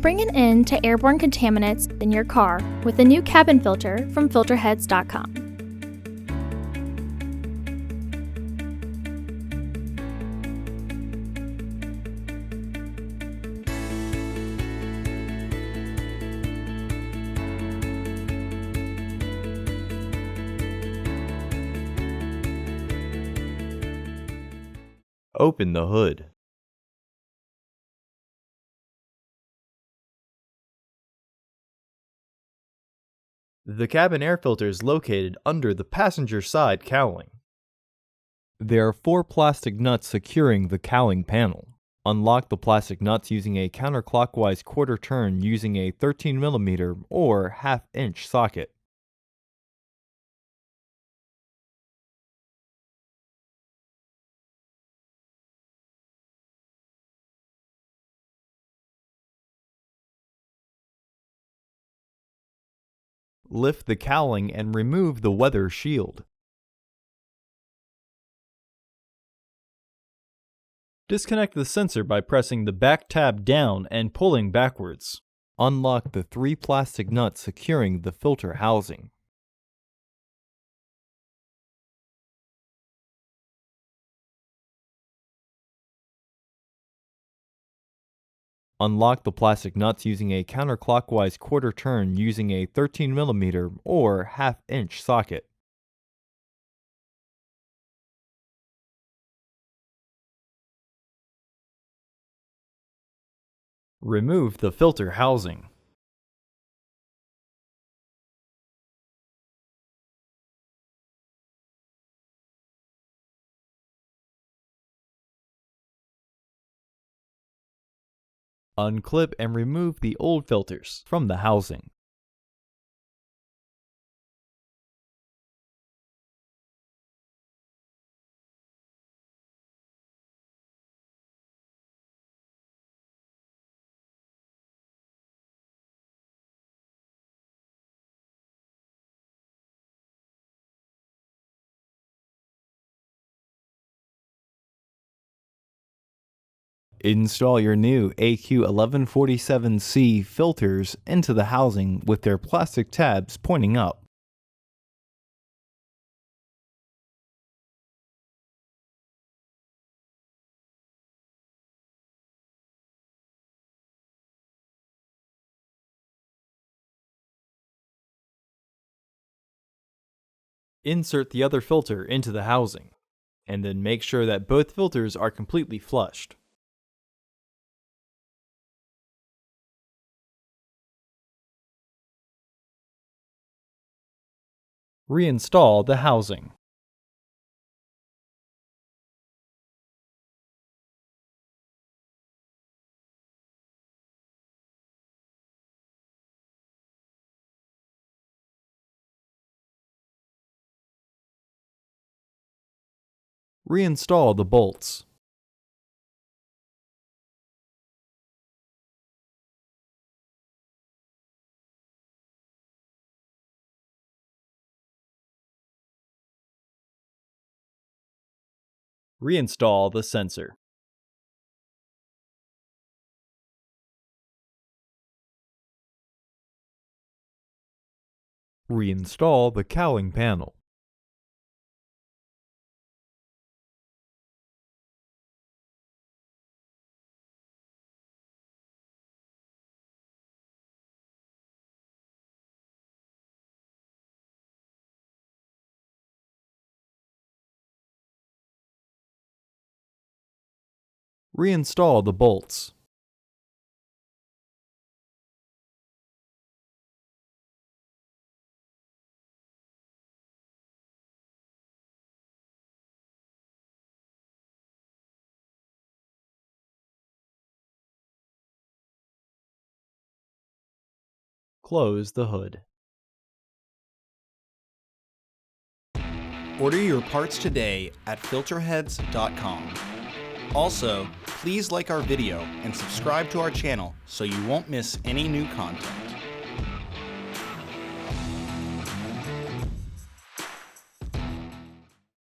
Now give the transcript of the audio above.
Bring an end to airborne contaminants in your car with a new cabin filter from Filterheads.com. Open the hood. The cabin air filter is located under the passenger side cowling. There are 4 plastic nuts securing the cowling panel. Unlock the plastic nuts using a counterclockwise quarter turn using a 13mm or 1/2 inch socket. Lift the cowling and remove the weather shield. Disconnect the sensor by pressing the back tab down and pulling backwards. Unlock the 3 plastic nuts securing the filter housing. Unlock the plastic nuts using a counterclockwise quarter turn using a 13mm or 1/2 inch socket. Remove the filter housing. Unclip and remove the old filters from the housing. Install your new AQ1147C filters into the housing with their plastic tabs pointing up. Insert the other filter into the housing, and then make sure that both filters are completely flushed. Reinstall the housing. Reinstall the bolts. Reinstall the sensor. Reinstall the cowling panel. Reinstall the bolts. Close the hood. Order your parts today at Filterheads.com. Also, please like our video and subscribe to our channel so you won't miss any new content.